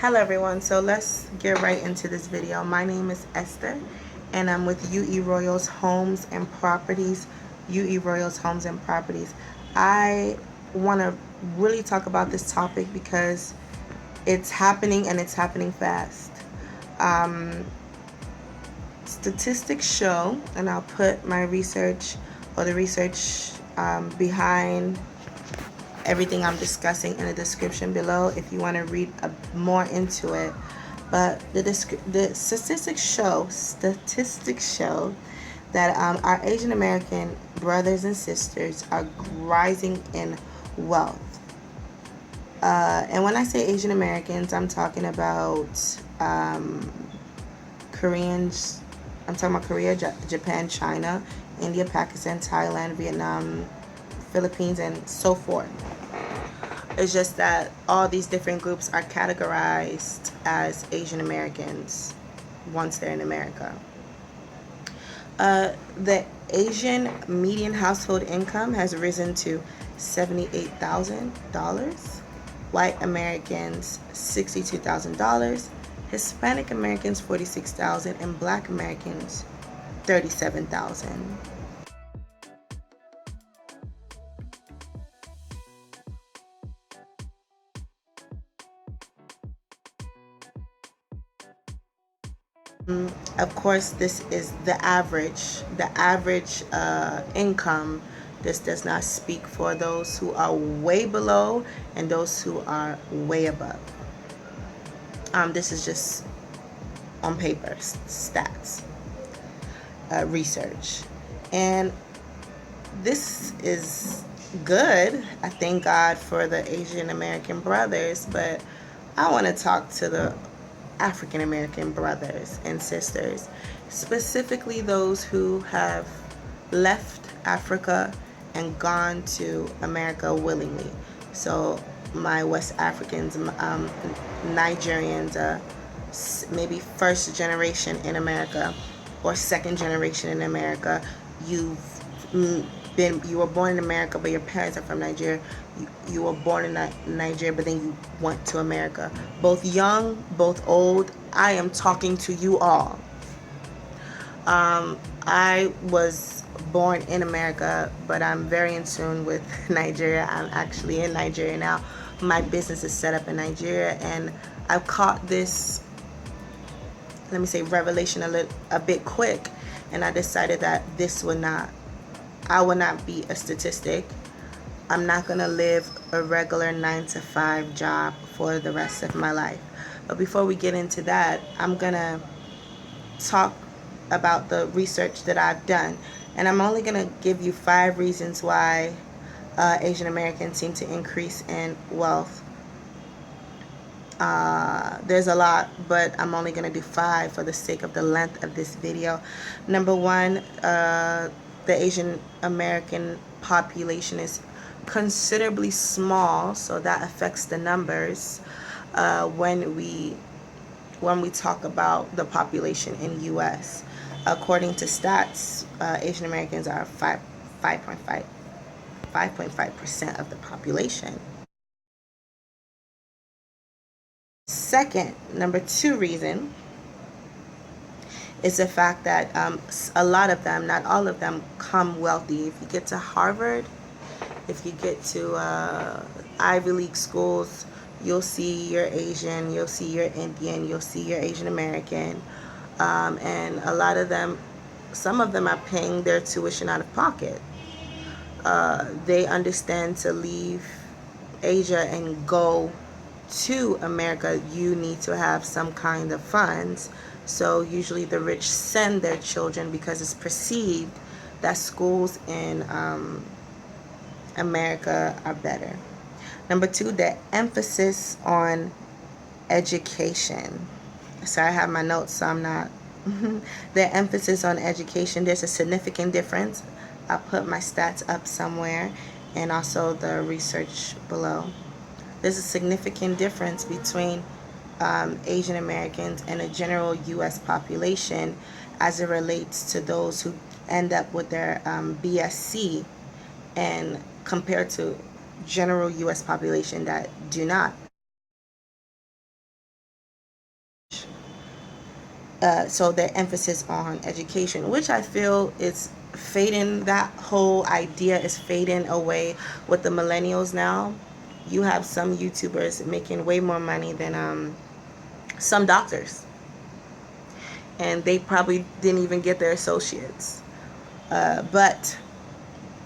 Hello everyone, so let's get right into this video. My name is Esther and I'm with UE Royals Homes and Properties. UE Royals Homes and Properties. I want to really talk about this topic because it's happening and it's happening fast. Statistics show, and I'll put my research or the research behind everything I'm discussing in the description below if you want to read more into it. But the statistics show that our Asian American brothers and sisters are rising in wealth. And when I say Asian Americans, I'm talking about Koreans. I'm talking about Korea, Japan, China, India, Pakistan, Thailand, Vietnam, Philippines, and so forth. It's just that all these different groups are categorized as Asian Americans once they're in America. The Asian median household income has risen to $78,000. White Americans, $62,000. Hispanic Americans, $46,000, and Black Americans, $37,000. Of course, this is the average. The average income. This does not speak for those who are way below and those who are way above. This is just on paper, stats, research. And this is good. I thank God for the Asian American brothers, but I want to talk to the African American brothers and sisters, specifically those who have left Africa and gone to America willingly. So my West Africans, Nigerians, maybe first generation in America or second generation in America. You were born in America, but your parents are from Nigeria. You were born in Nigeria, but then you went to America. Both young, both old. I am talking to you all. I was born in America, but I'm very in tune with Nigeria. I'm actually in Nigeria now. My business is set up in Nigeria, and I've caught this, let me say, revelation a bit quick, and I decided that I will not be a statistic. I'm not going to live a regular 9-to-5 job for the rest of my life. But before we get into that, I'm going to talk about the research that I've done. And I'm only going to give you 5 reasons why Asian Americans seem to increase in wealth. There's a lot, but I'm only going to do 5 for the sake of the length of this video. Number 1, the Asian American population is considerably small, so that affects the numbers when we talk about the population in U.S. According to stats, Asian Americans are 5.5% of the population. Second, number 2 reason is the fact that a lot of them, not all of them, come wealthy. If you get to Harvard, if you get to Ivy League schools, you'll see your Asian, you'll see your Indian, you'll see your Asian American. And a lot of them, some of them are paying their tuition out of pocket. They understand to leave Asia and go to America, you need to have some kind of funds. So usually the rich send their children because it's perceived that schools in America are better. Number 2, the emphasis on education. So I have my notes, so I'm not. The emphasis on education, there's a significant difference. I'll put my stats up somewhere and also the research below. There's a significant difference between Asian Americans and a general U.S. population as it relates to those who end up with their BSc and compared to general U.S. population that do not. So their emphasis on education, which I feel is fading. That whole idea is fading away with the millennials now. You have some YouTubers making way more money than some doctors, and they probably didn't even get their associates. But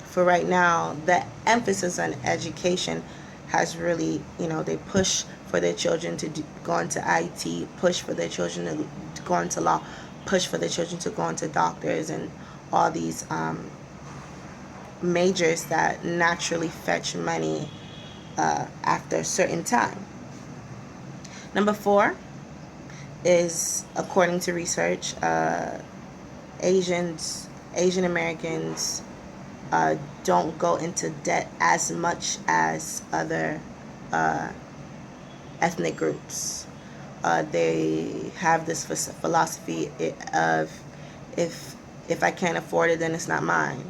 for right now, the emphasis on education has really, they push for their children to go into IT, push for their children to go into law, push for their children to go into doctors, and all these majors that naturally fetch money after a certain time. Number 4 is, according to research, Asian Americans don't go into debt as much as other ethnic groups. They have this philosophy of, if I can't afford it, then it's not mine.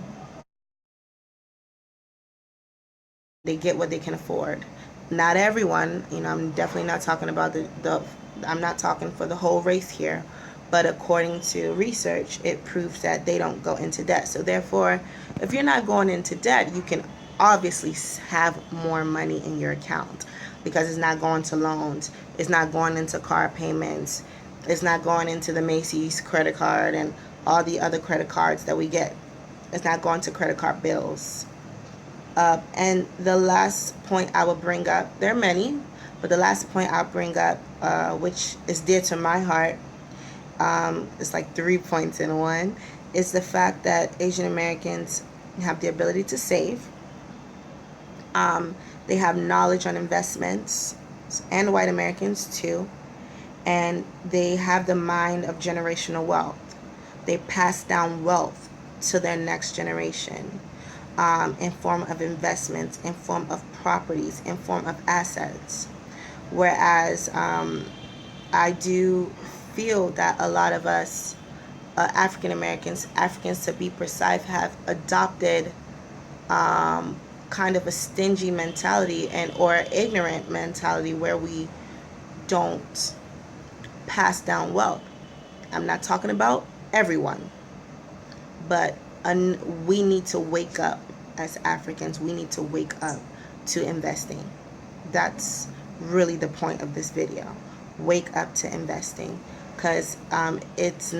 They get what they can afford. Not everyone, I'm definitely not talking about I'm not talking for the whole race here, but according to research, it proves that they don't go into debt. So therefore, if you're not going into debt, you can obviously have more money in your account, because it's not going to loans, it's not going into car payments, it's not going into the Macy's credit card and all the other credit cards that we get. It's not going to credit card bills. And the last point I will bring up, there are many, but the last point I'll bring up, which is dear to my heart, it's like 3 points in one, is the fact that Asian Americans have the ability to save. They have knowledge on investments, and white Americans too, and they have the mind of generational wealth. They pass down wealth to their next generation. In form of investments, in form of properties, in form of assets. Whereas I do feel that a lot of us, African Americans to be precise, have adopted kind of a stingy mentality or ignorant mentality where we don't pass down wealth. I'm not talking about everyone, but we need to wake up as Africans. We need to wake up to investing. That's really the point of this video. Wake up to investing, because it's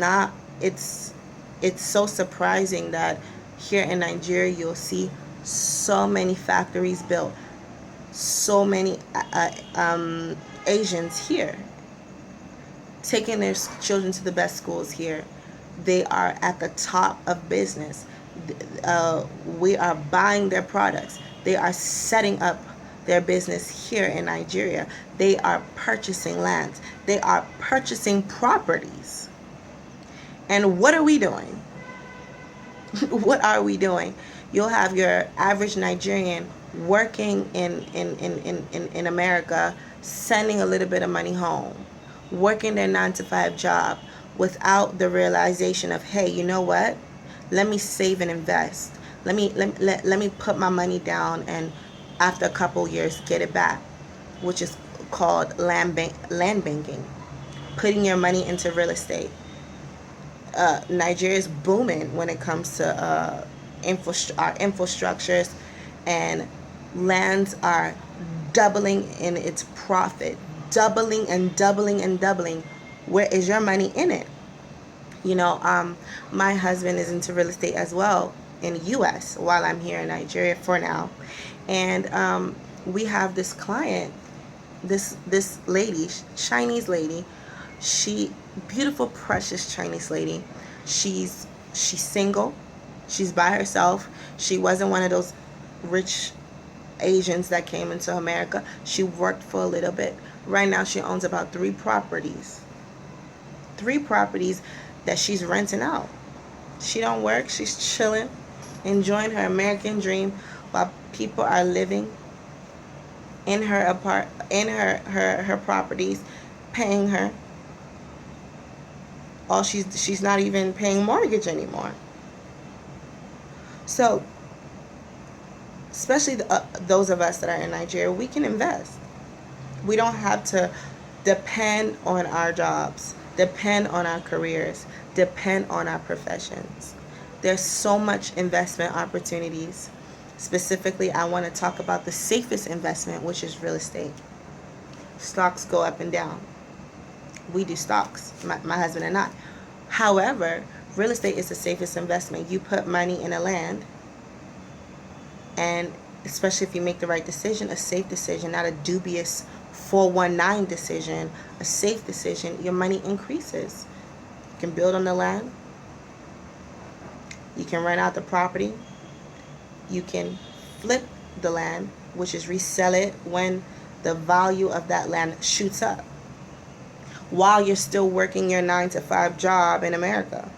so surprising that here in Nigeria you'll see so many factories built, so many Asians here taking their children to the best schools here. They are at the top of business. We are buying their products. They are setting up their business here in Nigeria. They are purchasing lands. They are purchasing properties. And what are we doing? What are we doing? You'll have your average Nigerian working in America, sending a little bit of money home, working their 9-to-5 job, without the realization of, hey, you know what? Let me save and invest. Let me put my money down, and after a couple years get it back, which is called land banking, putting your money into real estate. Nigeria is booming when it comes to our infrastructures, and lands are doubling in its profit, doubling and doubling and doubling. Where is your money in it? My husband is into real estate as well in the U.S. while I'm here in Nigeria for now. And we have this client, this lady, Chinese lady. She, beautiful, precious Chinese lady. She's single. She's by herself. She wasn't one of those rich Asians that came into America. She worked for a little bit. Right now she owns about 3 properties. 3 properties that she's renting out. She don't work. She's chilling, enjoying her American dream, while people are living in her her properties, paying her. She's not even paying mortgage anymore. So, especially those of us that are in Nigeria, we can invest. We don't have to depend on our jobs. depend on our careers, depend on our professions. There's so much investment opportunities. Specifically, I want to talk about the safest investment, which is real estate. Stocks go up and down. We do stocks, my husband and I. However, real estate is the safest investment. You put money in a land, and especially if you make the right decision, a safe decision, not a dubious 419 decision, a safe decision, your money increases. You can build on the land. You can rent out the property. You can flip the land, which is resell it when the value of that land shoots up, while you're still working your 9 to 5 job in America.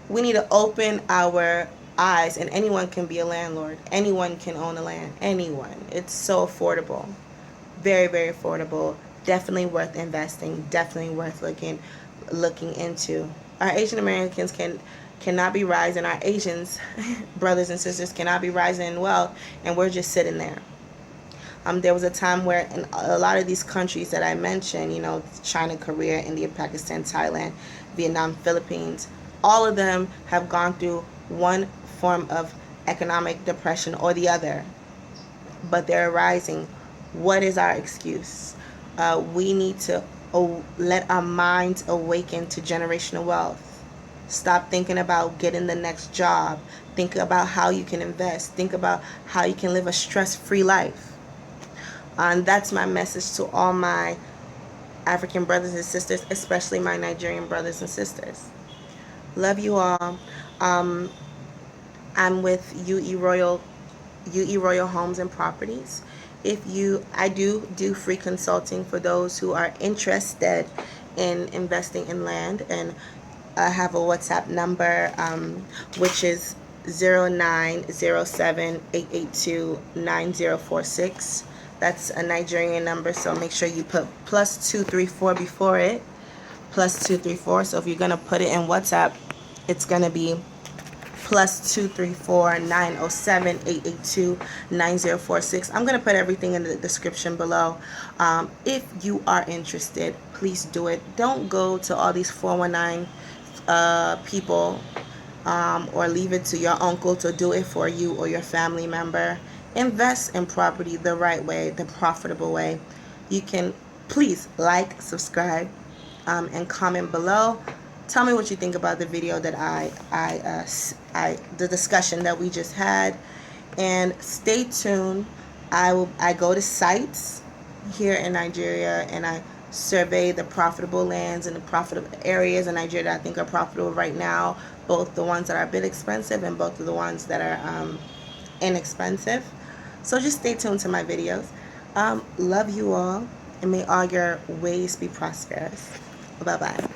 We need to open our eyes, and anyone can be a landlord. Anyone can own a land. Anyone. It's so affordable. Very, very affordable. Definitely worth investing. Definitely worth looking into. Our Asian Americans cannot be rising. Our Asians, brothers and sisters, cannot be rising in wealth, and we're just sitting there. There was a time where in a lot of these countries that I mentioned, China, Korea, India, Pakistan, Thailand, Vietnam, Philippines, all of them have gone through one form of economic depression or the other, but they're rising. What is our excuse? We need to let our minds awaken to generational wealth. Stop thinking about getting the next job. Think about how you can invest. Think about how you can live a stress-free life. And that's my message to all my African brothers and sisters, especially my Nigerian brothers and sisters. Love you all. I'm with UE Royal Homes and Properties. I do free consulting for those who are interested in investing in land, and I have a WhatsApp number, which is 0907-882-9046. That's a Nigerian number, so make sure you put +234 before it. +234. So if you're gonna put it in WhatsApp, it's gonna be +234-907-882-9046. I'm gonna put everything in the description below. If you are interested, please do it. Don't go to all these 419 people, or leave it to your uncle to do it for you or your family member. Invest in property the right way, the profitable way. You can please like, subscribe, and comment below. Tell me what you think about the video that the discussion that we just had, and stay tuned. I go to sites here in Nigeria, and I survey the profitable lands and the profitable areas in Nigeria that I think are profitable right now, both the ones that are a bit expensive and both of the ones that are inexpensive. So just stay tuned to my videos. Love you all, and may all your ways be prosperous. Bye-bye.